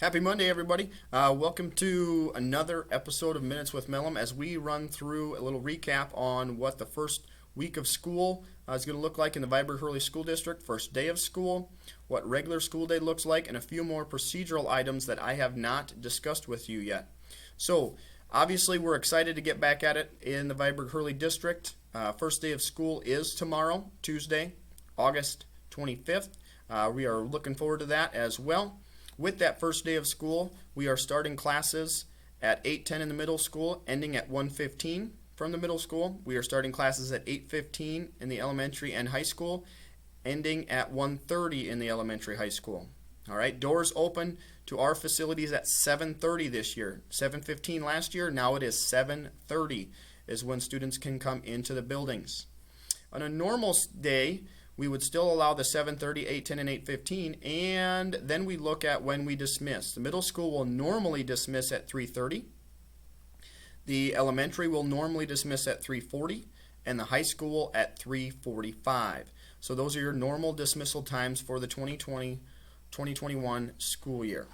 Happy Monday, everybody. Welcome to another episode of Minutes with Mellem as we run through a little recap on what the first week of school is going to look like in the Viborg-Hurley School District, first day of school, what regular school day looks like, and a few more procedural items that I have not discussed with you yet. So, obviously, we're excited to get back at it in the Viborg-Hurley District. First day of school is tomorrow, Tuesday, August 25th. We are looking forward to that as well. With that first day of school, we are starting classes at 8:10 in the middle school, ending at 1:15 from the middle school. We are starting classes at 8:15 in the elementary and high school, ending at 1:30 in the elementary high school. All right, doors open to our facilities at 7:30 this year. 7:15 last year, now it is 7:30 is when students can come into the buildings. On a normal day, we would still allow the 7:30, 8:10, and 8:15, and then we look at when we dismiss. The middle school will normally dismiss at 3:30. The elementary will normally dismiss at 3:40, and the high school at 3:45. So those are your normal dismissal times for the 2020-2021 school year.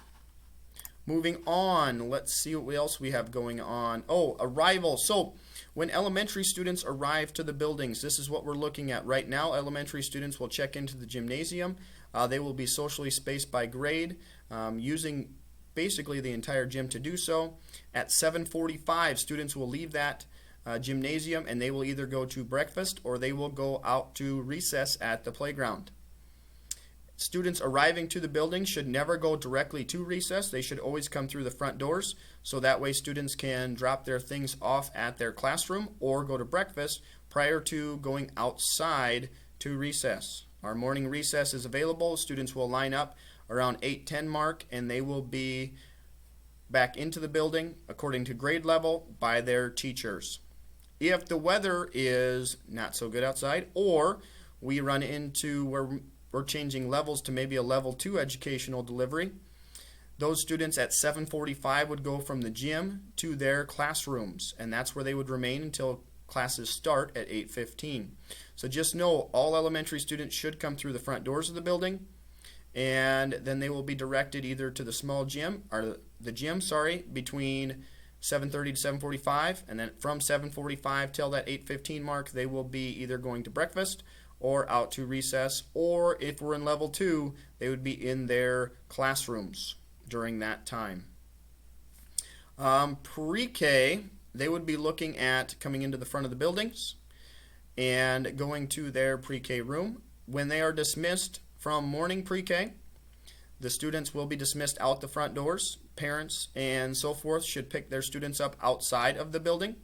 Moving on, let's see what else we have going on. Oh, arrival. So when elementary students arrive to the buildings, this is what we're looking at right now. Elementary students will check into the gymnasium. They will be socially spaced by grade, using basically the entire gym to do so. At 7:45, students will leave that gymnasium and they will either go to breakfast or they will go out to recess at the playground. Students arriving to the building should never go directly to recess. They should always come through the front doors, so that way students can drop their things off at their classroom or go to breakfast prior to going outside to recess. Our morning recess is available. Students will line up around 8:10 mark and they will be back into the building according to grade level by their teachers. If the weather is not so good outside, or we run into where we're changing levels to maybe a level 2 educational delivery, those students at 7:45 would go from the gym to their classrooms, and that's where they would remain until classes start at 8:15. So just know all elementary students should come through the front doors of the building, and then they will be directed either to the small gym, or the gym, between 7:30 to 7:45, and then from 7:45 till that 8:15 mark, they will be either going to breakfast or out to recess, or if we're in level 2, they would be in their classrooms during that time. Pre-K, they would be looking at coming into the front of the buildings and going to their pre-K room. When they are dismissed from morning pre-K, the students will be dismissed out the front doors. Parents and so forth should pick their students up outside of the building.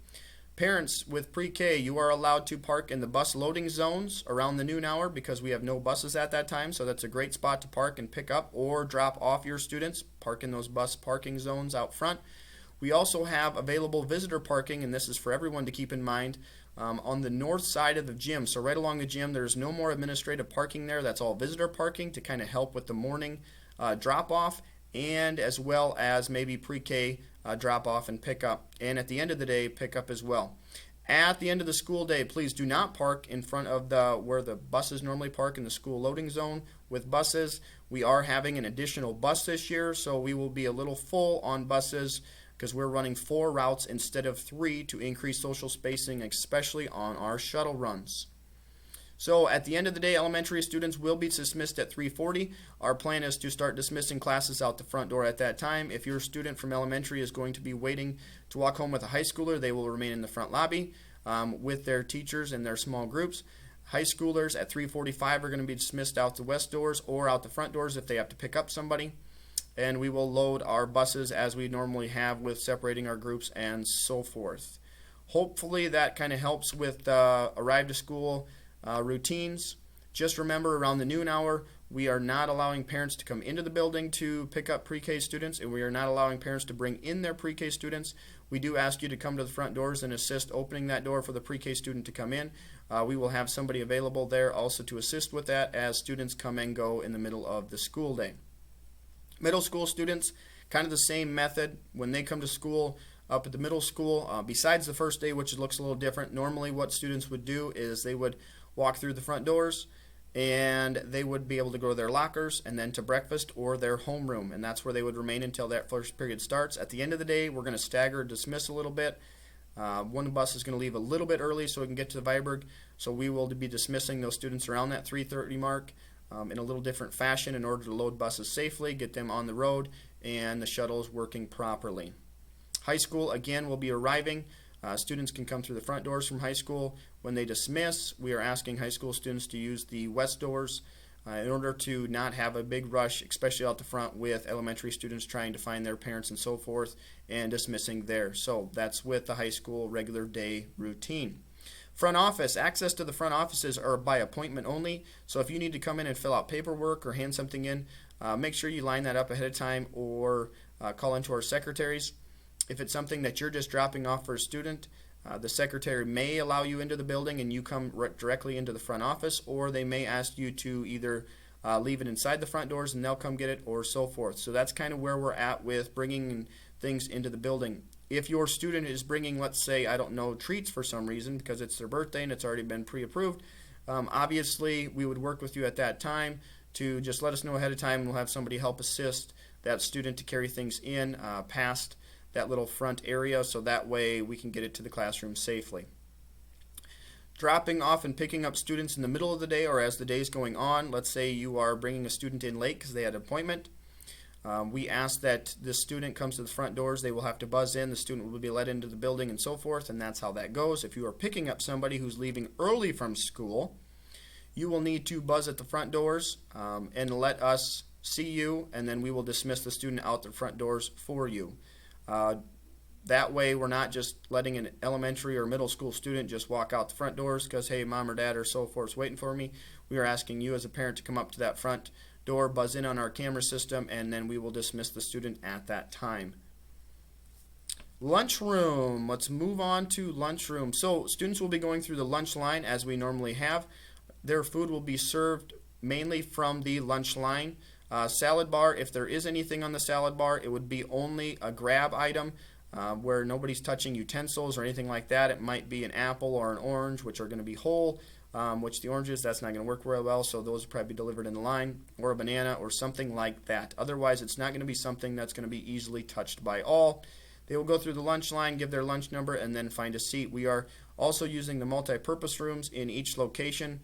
Parents with pre-K, you are allowed to park in the bus loading zones around the noon hour because we have no buses at that time, so that's a great spot to park and pick up or drop off your students. Park in those bus parking zones out front. We also have available visitor parking, and this is for everyone to keep in mind, on the north side of the gym. So right along the gym, there's no more administrative parking there. That's all visitor parking to kind of help with the morning drop-off, and as well as maybe pre-K drop off and pick up, and at the end of the day pick up as well. At the end of the school day, please do not park in front of where the buses normally park in the school loading zone with buses. We are having an additional bus this year, so we will be a little full on buses because we're running 4 routes instead of 3 to increase social spacing, especially on our shuttle runs. So at the end of the day, elementary students will be dismissed at 3:40. Our plan is to start dismissing classes out the front door at that time. If your student from elementary is going to be waiting to walk home with a high schooler, they will remain in the front lobby with their teachers and their small groups. High schoolers at 3:45 are going to be dismissed out the west doors or out the front doors if they have to pick up somebody. And we will load our buses as we normally have with separating our groups and so forth. Hopefully that kind of helps with arrive to school routines. Just remember, around the noon hour, we are not allowing parents to come into the building to pick up pre-K students, and we are not allowing parents to bring in their pre-K students. We do ask you to come to the front doors and assist opening that door for the pre-K student to come in. We will have somebody available there also to assist with that as students come and go in the middle of the school day. Middle school students, kind of the same method. When they come to school up at the middle school, besides the first day, which looks a little different, normally what students would do is they would walk through the front doors, and they would be able to go to their lockers and then to breakfast or their homeroom, and that's where they would remain until that first period starts. At the end of the day, we're going to stagger dismiss a little bit. One bus is going to leave a little bit early so we can get to Viborg, so we will be dismissing those students around that 3:30 mark in a little different fashion in order to load buses safely, get them on the road, and the shuttles working properly. High school, again, will be arriving. Students can come through the front doors from high school. When they dismiss, we are asking high school students to use the west doors in order to not have a big rush, especially out the front with elementary students trying to find their parents and so forth and dismissing there. So that's with the high school regular day routine. Front office, access to the front offices are by appointment only. So if you need to come in and fill out paperwork or hand something in, make sure you line that up ahead of time or call into our secretaries. If it's something that you're just dropping off for a student, the secretary may allow you into the building and you come directly into the front office, or they may ask you to either leave it inside the front doors and they'll come get it, or so forth. So that's kind of where we're at with bringing things into the building. If your student is bringing, let's say, I don't know, treats for some reason because it's their birthday and it's already been pre-approved, obviously we would work with you at that time to just let us know ahead of time, and we'll have somebody help assist that student to carry things in past that little front area, so that way we can get it to the classroom safely. Dropping off and picking up students in the middle of the day or as the day is going on. Let's say you are bringing a student in late because they had an appointment. We ask that this student comes to the front doors. They will have to buzz in. The student will be let into the building and so forth, and that's how that goes. If you are picking up somebody who's leaving early from school, you will need to buzz at the front doors and let us see you, and then we will dismiss the student out the front doors for you. That way we're not just letting an elementary or middle school student just walk out the front doors because, hey, mom or dad or so forth is waiting for me. We are asking you as a parent to come up to that front door, buzz in on our camera system, and then we will dismiss the student at that time. Lunchroom. Let's move on to lunchroom. So students will be going through the lunch line as we normally have. Their food will be served mainly from the lunch line. Salad bar, if there is anything on the salad bar, it would be only a grab item where nobody's touching utensils or anything like that. It might be an apple or an orange, which are going to be whole, which the oranges, that's not going to work very well, so those will probably be delivered in the line, or a banana or something like that. Otherwise, it's not going to be something that's going to be easily touched by all. They will go through the lunch line, give their lunch number, and then find a seat. We are also using the multi-purpose rooms in each location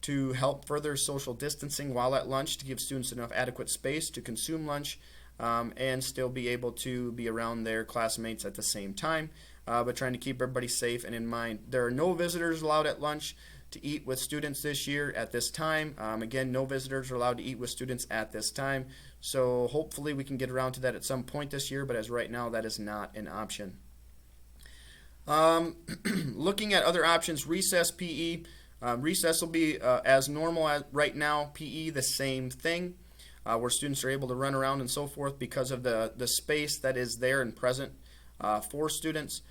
to help further social distancing while at lunch, to give students enough adequate space to consume lunch and still be able to be around their classmates at the same time, but trying to keep everybody safe and in mind. There are no visitors allowed at lunch to eat with students this year at this time. Again, no visitors are allowed to eat with students at this time, so hopefully we can get around to that at some point this year, but as right now that is not an option. Looking at other options, recess PE. Recess will be as normal as right now. PE, the same thing, where students are able to run around and so forth because of the space that is there and present for students.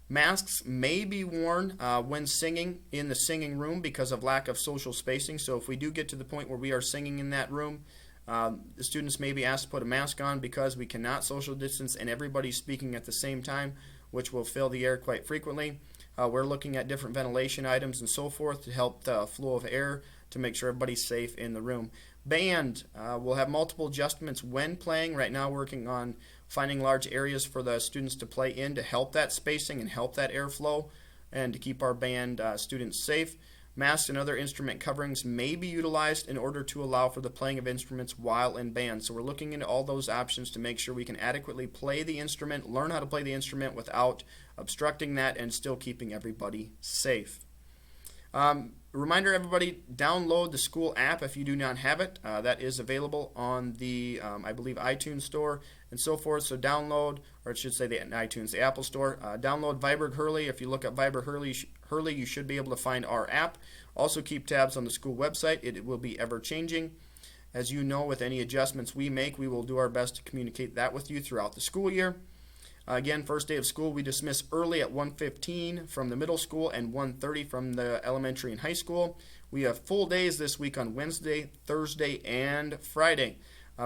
Masks may be worn when singing in the singing room because of lack of social spacing. So if we do get to the point where we are singing in that room, the students may be asked to put a mask on because we cannot social distance and everybody's speaking at the same time, which will fill the air quite frequently. We're looking at different ventilation items and so forth to help the flow of air to make sure everybody's safe in the room. Band will have multiple adjustments when playing. Right now working on finding large areas for the students to play in to help that spacing and help that airflow and to keep our band students safe. Masks and other instrument coverings may be utilized in order to allow for the playing of instruments while in band. So we're looking into all those options to make sure we can adequately play the instrument, learn how to play the instrument without obstructing that and still keeping everybody safe. Reminder, everybody, download the school app if you do not have it. That is available on the, I believe, iTunes store and so forth. So download, or it should say the iTunes, the Apple store. Download Viborg Hurley. If you look up Viborg Hurley, you should be able to find our app. Also keep tabs on the school website. It will be ever changing. As you know, with any adjustments we make, we will do our best to communicate that with you throughout the school year. Again, first day of school, we dismiss early at 1:15 from the middle school and 1:30 from the elementary and high school. We have full days this week on Wednesday, Thursday, and Friday.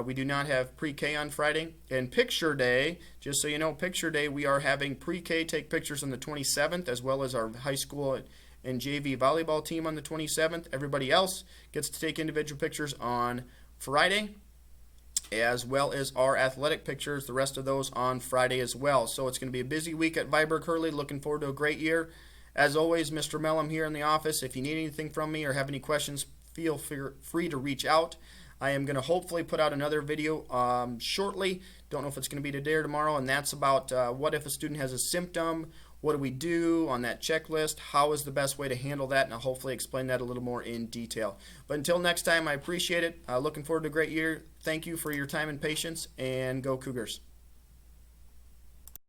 We do not have pre-K on Friday. And picture day, just so you know, picture day, we are having pre-K take pictures on the 27th, as well as our high school and JV volleyball team on the 27th. Everybody else gets to take individual pictures on Friday, as well as our athletic pictures, the rest of those on Friday as well. So it's going to be a busy week at Viborg Hurley. Looking forward to a great year. As always, Mr. Mellem here in the office. If you need anything from me or have any questions, feel free to reach out. I am going to hopefully put out another video shortly. Don't know if it's going to be today or tomorrow, and that's about what if a student has a symptom, what do we do on that checklist, how is the best way to handle that, and I'll hopefully explain that a little more in detail. But until next time, I appreciate it. Looking forward to a great year. Thank you for your time and patience, and go Cougars.